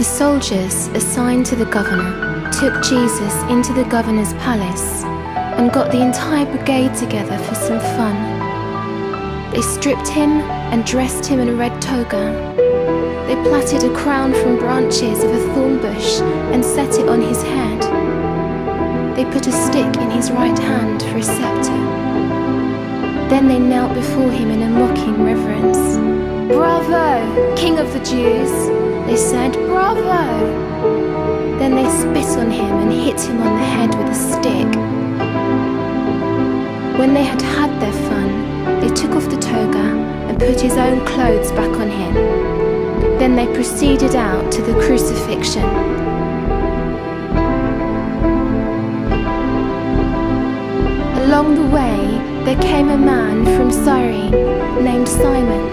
The soldiers assigned to the governor took Jesus into the governor's palace and got the entire brigade together for some fun. They stripped him and dressed him in a red toga. They plaited a crown from branches of a thorn bush and set it on his head. They put a stick in his right hand for a scepter. Then they knelt before him in a mocking reverence. "Bravo, King of the Jews!" they said, "Bravo!" Then they spit on him and hit him on the head with a stick. When they had had their fun, they took off the toga and put his own clothes back on him. Then they proceeded out to the crucifixion. Along the way, there came a man from Cyrene named Simon,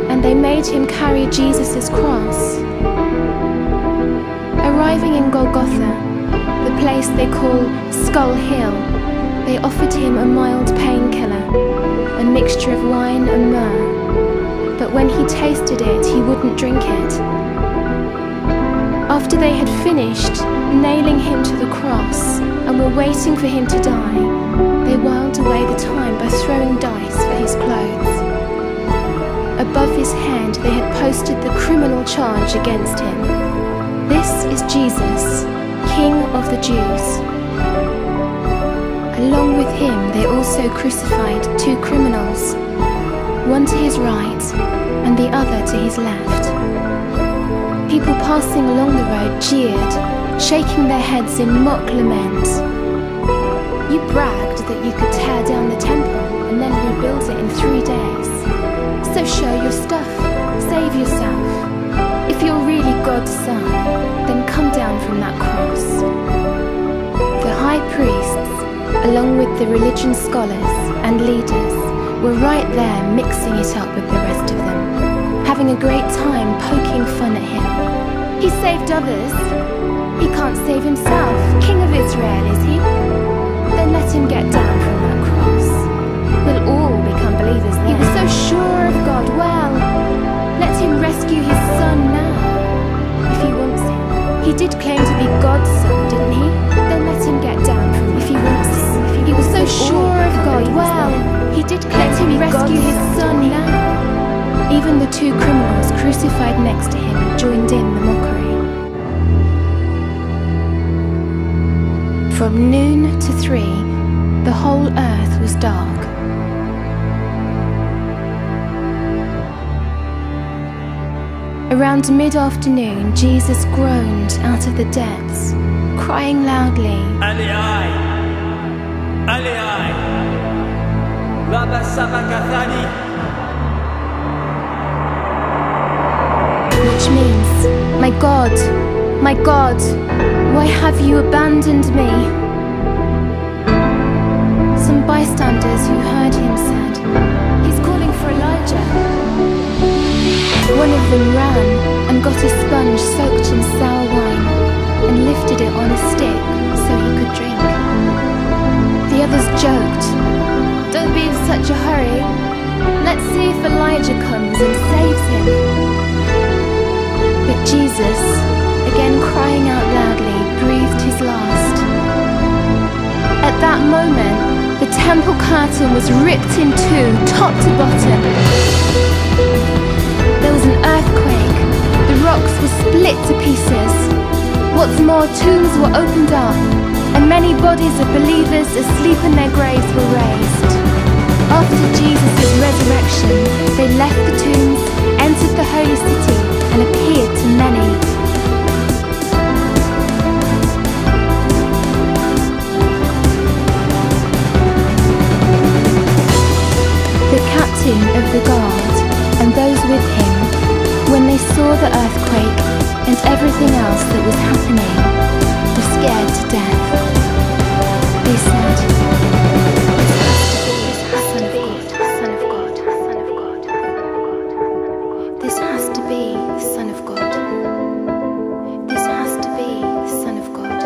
and they made him carry Jesus' cross. Arriving in Golgotha, the place they call Skull Hill, they offered him a mild painkiller, a mixture of wine and myrrh. But when he tasted it, he wouldn't drink it. After they had finished nailing him to the cross and were waiting for him to die, they whiled away the time by throwing dice for his clothes. Above his head they had posted the criminal charge against him. "This is Jesus, King of the Jews." Along with him they also crucified two criminals, one to his right and the other to his left. People passing along the road jeered, shaking their heads in mock lament. "You bragged that you could tear down the temple and then rebuild it in 3 days. So show your stuff, save yourself. If you're really God's son, then come down from that cross." The high priests, along with the religion scholars and leaders, were right there mixing it up with the rest of them, having a great time poking fun at him. "He saved others. He can't save himself. King of Israel, is he? Then let him get down from that cross. We'll all become believers then. He was so sure of God. Well, let him rescue his son now, if he wants him. He did claim to be God's son, didn't he? Then let him get down from if he wants him. He was so sure of God. Well, he did claim to be rescue his son now." Even the two criminals crucified next to him joined in the mockery. From noon to 3, the whole earth was dark. Around mid-afternoon, Jesus groaned out of the depths, crying loudly, "Eli, Eli, lama sabachthani," which means, my God, why have you abandoned me?" Some bystanders who heard him said, "He's calling for Elijah." One of them ran and got a sponge soaked in sour wine and lifted it on a stick so he could drink. The others joked, "Don't be in such a hurry. Let's see if Elijah comes and saves him." But Jesus, again crying out loudly, breathed his last. At that moment, the temple curtain was ripped in two, top to bottom. There was an earthquake. The rocks were split to pieces. What's more, tombs were opened up, and many bodies of believers asleep in their graves were raised. After Jesus' resurrection, they left the tombs, entered the holy city, and appeared to many. The captain of the guard and those with him, when they saw the earthquake and everything else that was happening, were scared to death. They said, "This has to be the Son of God. This has to be the Son of God. This has to be the Son of God.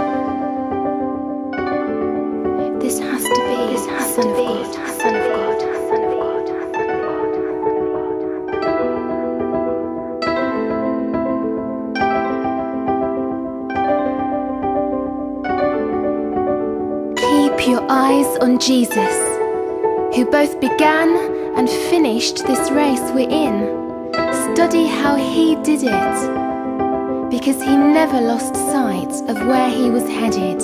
Son of God. Son of God." your eyes on Jesus, who both began and finished this race we're in. Study how he did it, because he never lost sight of where he was headed.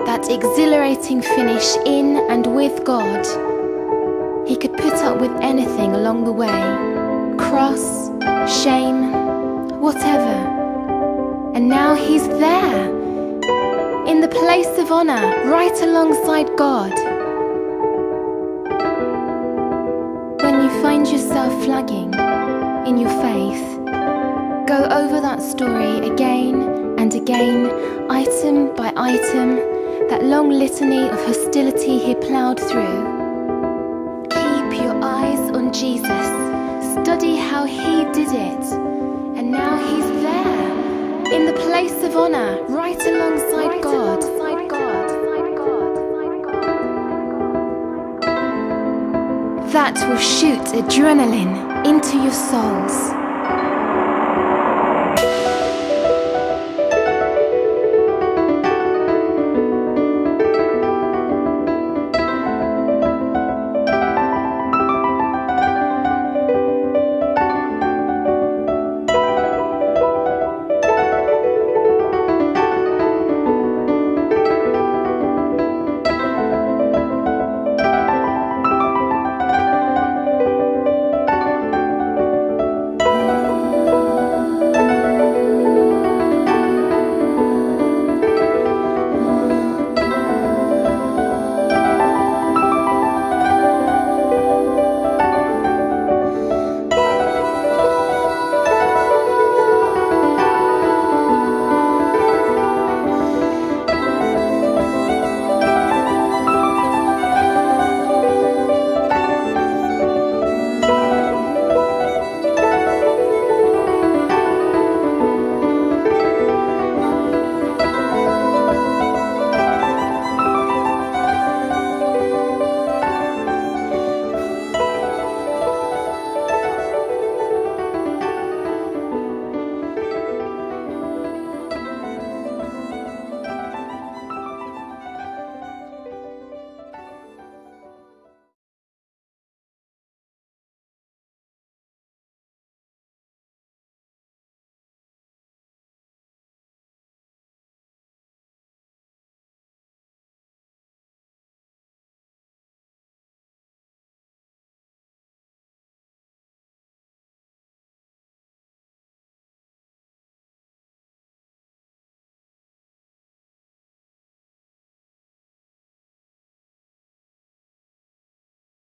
That exhilarating finish in and with God. He could put up with anything along the way, cross, shame, whatever. And now he's there, in the place of honor, right alongside God. When you find yourself flagging in your faith, go over that story again and again, item by item, that long litany of hostility he ploughed through. Keep your eyes on Jesus, study how he did it, and now he's there, in the place of honor, right alongside God. That will shoot adrenaline into your souls.